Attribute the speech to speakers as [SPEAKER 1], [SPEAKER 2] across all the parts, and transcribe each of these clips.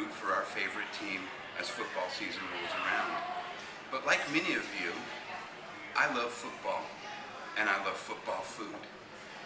[SPEAKER 1] root for our favorite team as football season rolls around. But like many of you, I love football and I love football food.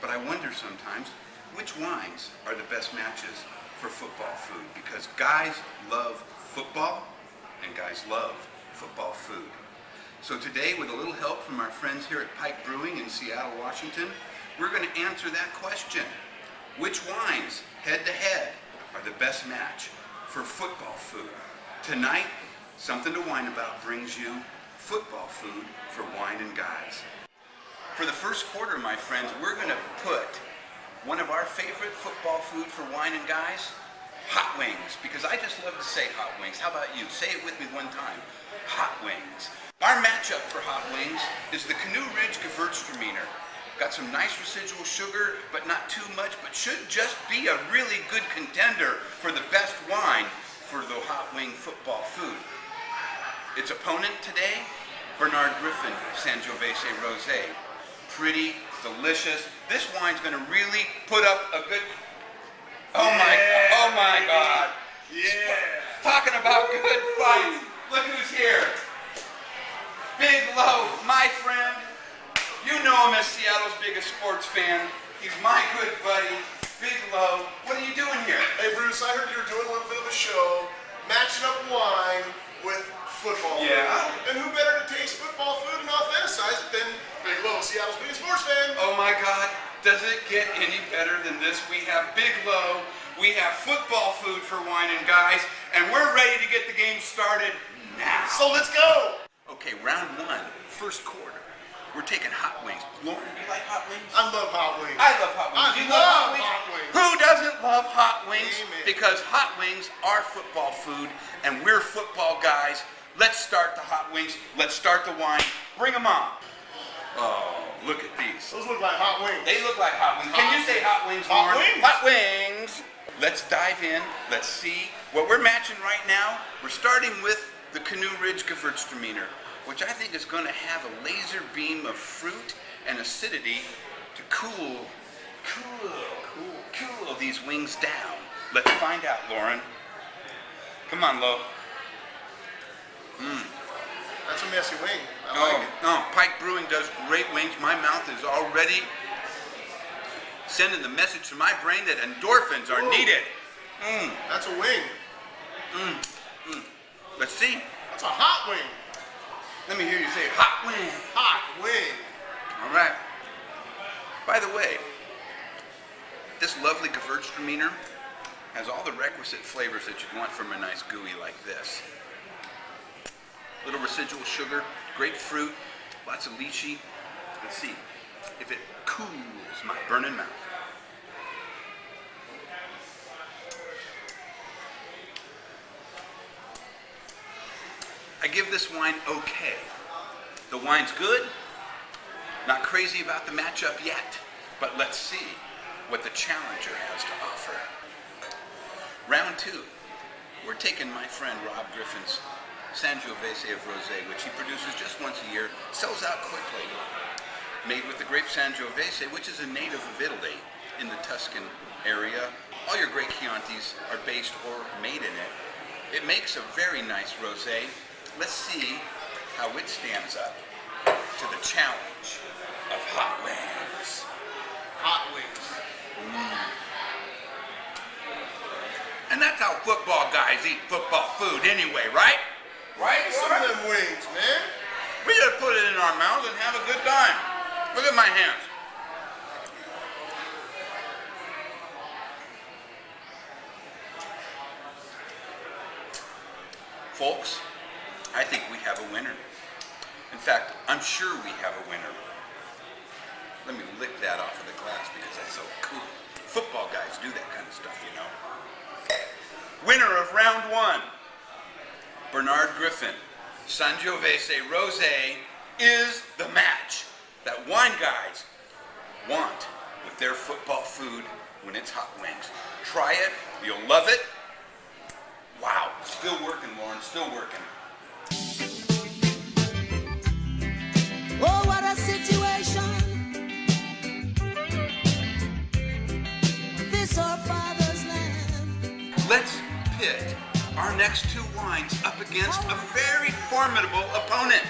[SPEAKER 1] But I wonder sometimes which wines are the best matches for football food, because guys love football and guys love football food. So today, with a little help from our friends here at Pike Brewing in Seattle, Washington, we're going to answer that question. Which wines, head to head, are the best match for football food? Tonight, Something to Wine About brings you football food for wine and guys. For the first quarter, my friends, we're going to put one of our favorite football food for wine and guys, hot wings, because I just love to say hot wings. How about you? Say it with me one time. Hot wings. Our matchup for hot wings is the Canoe Ridge Gewürztraminer. Got some nice residual sugar, but not too much, but should just be a really good contender for the best wine for the hot wing football food. Its opponent today, Bernard Griffin Sangiovese Rosé. Pretty delicious. This wine's gonna really put up a good, oh my God. Yeah. Talking about good fights. Look who's here. Big Low, my friend. You know him as Seattle's biggest sports fan. He's my good buddy, Big Low. What are you doing here?
[SPEAKER 2] Hey Bruce, I heard you were doing a little bit of a show, matching up wine with football food. And who better to taste football food and authenticize it than Big Low, Seattle's biggest sports fan?
[SPEAKER 1] Oh my God, does it get any better than this? We have Big Low, we have football food for wine and guys, and we're ready to get the game started now.
[SPEAKER 2] So let's go!
[SPEAKER 1] Okay, round one, first quarter. We're taking hot wings. Lorin, you like hot wings?
[SPEAKER 2] I love hot wings.
[SPEAKER 1] I love hot wings.
[SPEAKER 2] I love hot wings.
[SPEAKER 1] Who doesn't love hot wings?
[SPEAKER 2] Amen.
[SPEAKER 1] Because hot wings are football food, and we're football guys. Let's start the hot wings. Let's start the wine. Bring them on. Oh, look at these.
[SPEAKER 2] Those look like hot wings.
[SPEAKER 1] They look like hot wings. Can you say hot wings,
[SPEAKER 2] Hot
[SPEAKER 1] Lorin?
[SPEAKER 2] wings.
[SPEAKER 1] Hot wings. Let's dive in. Let's see what we're matching right now. We're starting with the Canoe Ridge Gewürztraminer, which I think is going to have a laser beam of fruit and acidity to cool these wings down. Let's find out, Lorin. Come on, Lo.
[SPEAKER 2] That's a messy wing. I like it.
[SPEAKER 1] No, Pike Brewing does great wings. My mouth is already sending the message to my brain that endorphins are needed.
[SPEAKER 2] That's a wing.
[SPEAKER 1] Let's see.
[SPEAKER 2] That's a hot wing.
[SPEAKER 1] Let me hear you say hot wing.
[SPEAKER 2] Hot wing.
[SPEAKER 1] All right. By the way, this lovely Gewürztraminer has all the requisite flavors that you'd want from a nice gooey like this. Little residual sugar, grapefruit, lots of lychee. Let's see if it cools my burning mouth. I give this wine okay. The wine's good, not crazy about the matchup yet, but let's see what the challenger has to offer. Round two, we're taking my friend Rob Griffin's Sangiovese of Rosé, which he produces just once a year, sells out quickly. Made with the grape Sangiovese, which is a native of Italy in the Tuscan area. All your great Chiantis are based or made in it. It makes a very nice rosé. Let's see how it stands up to the challenge of hot wings.
[SPEAKER 2] Hot wings.
[SPEAKER 1] And that's how football guys eat football food anyway, right? Right?
[SPEAKER 2] Some of them wings, man.
[SPEAKER 1] We just put it in our mouths and have a good time. Look at my hands. Folks, I think we have a winner. In fact, I'm sure we have a winner. Let me lick that off of the glass because that's so cool. Football guys do that kind of stuff, you know. Winner of round one, Bernard Griffin, Sangiovese Rosé, is the match that wine guys want with their football food when it's hot wings. Try it, you'll love it. Wow, still working, Lorin, still working.
[SPEAKER 3] Oh, what a situation. This our father's land.
[SPEAKER 1] Let's pit our next two wines up against a very formidable opponent.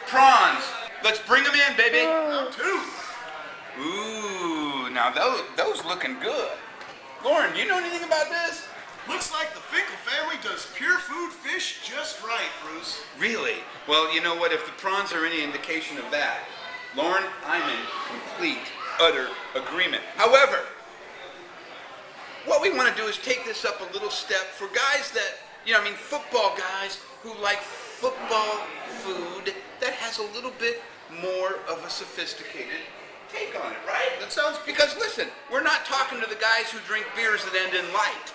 [SPEAKER 1] Prawns. Let's bring them in, baby.
[SPEAKER 2] Round two.
[SPEAKER 1] Ooh, now those looking good. Lorin, do you know anything about this?
[SPEAKER 2] Looks like the Finkel family does pure food fish just right, Bruce.
[SPEAKER 1] Really? Well, you know what? If the prawns are any indication of that, Lorin, I'm in complete, utter agreement. However, what we want to do is take this up a little step for guys that, football guys who like football food that has a little bit more of a sophisticated take on it, right?
[SPEAKER 2] That sounds...
[SPEAKER 1] Because listen, we're not talking to the guys who drink beers that end in light.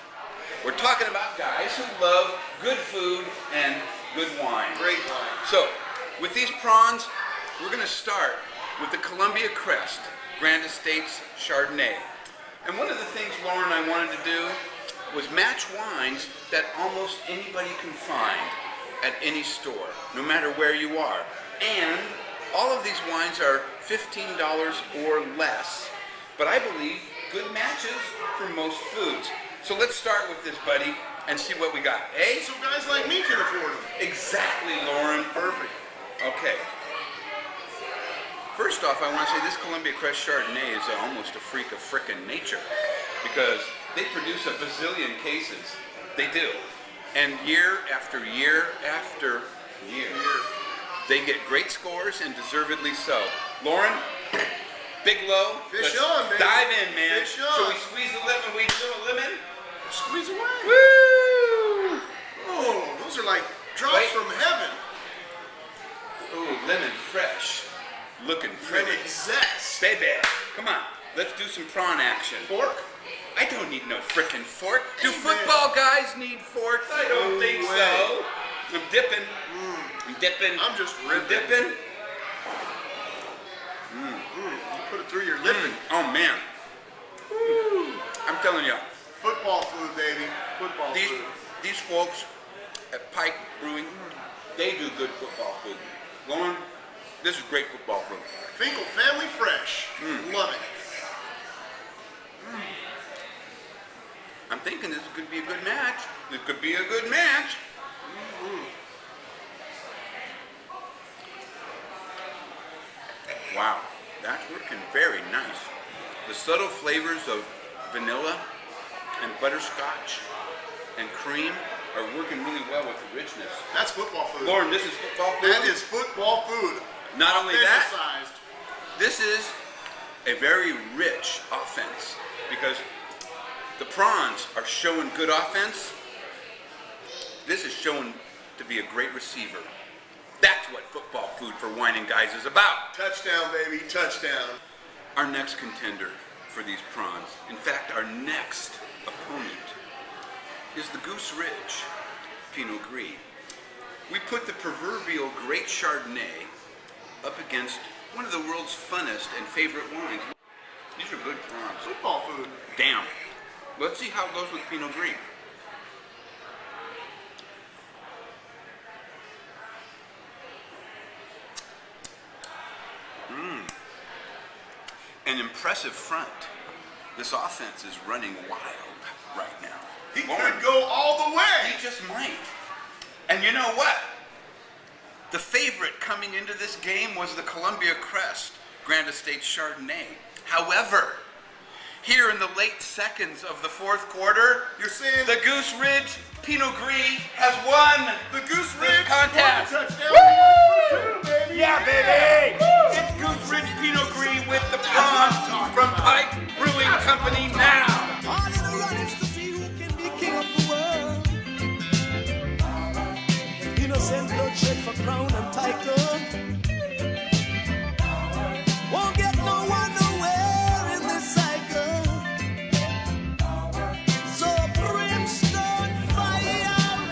[SPEAKER 1] We're talking about guys who love good food and good wine.
[SPEAKER 2] Great wine.
[SPEAKER 1] So, with these prawns, we're going to start with the Columbia Crest Grand Estates Chardonnay. And one of the things, Lorin, I wanted to do was match wines that almost anybody can find at any store, no matter where you are. And all of these wines are $15 or less, but I believe good matches for most foods. So let's start with this, buddy, and see what we got. Eh?
[SPEAKER 2] So guys like me can afford them.
[SPEAKER 1] Exactly, Lorin.
[SPEAKER 2] Perfect.
[SPEAKER 1] Okay. First off, I want to say this Columbia Crest Chardonnay is almost a freak of frickin' nature because they produce a bazillion cases. They do. And year after year after year, they get great scores and deservedly so. Lorin, Big Low,
[SPEAKER 2] Fish
[SPEAKER 1] let's
[SPEAKER 2] on, baby.
[SPEAKER 1] dive in, man.
[SPEAKER 2] Fish on.
[SPEAKER 1] Shall we squeeze the lemon? We do a lemon?
[SPEAKER 2] Squeeze away.
[SPEAKER 1] Woo!
[SPEAKER 2] Oh, those are like drops
[SPEAKER 1] Wait.
[SPEAKER 2] from heaven.
[SPEAKER 1] Ooh, lemon fresh. Looking pretty.
[SPEAKER 2] Lemon zest.
[SPEAKER 1] Baby, come on. Let's do some prawn action.
[SPEAKER 2] Fork?
[SPEAKER 1] I don't need no frickin' fork. Do
[SPEAKER 2] Hey,
[SPEAKER 1] football guys need forks? I don't
[SPEAKER 2] No
[SPEAKER 1] think
[SPEAKER 2] way.
[SPEAKER 1] so. I'm dipping. I'm dipping.
[SPEAKER 2] I'm just
[SPEAKER 1] I'm
[SPEAKER 2] ripping.
[SPEAKER 1] dipping.
[SPEAKER 2] You put it through your lip.
[SPEAKER 1] Oh man. Woo. I'm telling you,
[SPEAKER 2] Football food, baby. Football
[SPEAKER 1] these
[SPEAKER 2] food.
[SPEAKER 1] these folks at Pike Brewing, they do good football food. Lorin, this is great football food.
[SPEAKER 2] Finkel family fresh. Love it.
[SPEAKER 1] I'm thinking this could be a good match. This could be a good match. Wow, that's working very nice. The subtle flavors of vanilla and butterscotch and cream are working really well with the richness.
[SPEAKER 2] That's football food.
[SPEAKER 1] Lorin, this is football food.
[SPEAKER 2] That is football food.
[SPEAKER 1] Not only that,
[SPEAKER 2] Emphasized.
[SPEAKER 1] this is a very rich offense because the prawns are showing good offense. This is showing to be a great receiver. That's what football food for wine and guys is about.
[SPEAKER 2] Touchdown, baby. Touchdown.
[SPEAKER 1] Our next contender for these prawns, in fact, our next opponent, is the Goose Ridge Pinot Gris. We put the proverbial great Chardonnay up against one of the world's funnest and favorite wines. These are good prawns.
[SPEAKER 2] Football food.
[SPEAKER 1] Damn. Let's see how it goes with Pinot Gris. An impressive front. This offense is running wild right now.
[SPEAKER 2] He
[SPEAKER 1] Lorin,
[SPEAKER 2] could go all the way.
[SPEAKER 1] he just might. And you know what? The favorite coming into this game was the Columbia Crest Grand Estates Chardonnay. However, here in the late seconds of the fourth quarter,
[SPEAKER 2] You're saying
[SPEAKER 1] the Goose Ridge Pinot Gris has won
[SPEAKER 2] the Goose
[SPEAKER 1] this
[SPEAKER 2] Ridge
[SPEAKER 1] contest.
[SPEAKER 2] won the touchdown.
[SPEAKER 1] Woo!
[SPEAKER 2] Baby.
[SPEAKER 1] Yeah, baby! It's Goose Ridge Pinot Gris with the prawns from Pike Brewing Company now.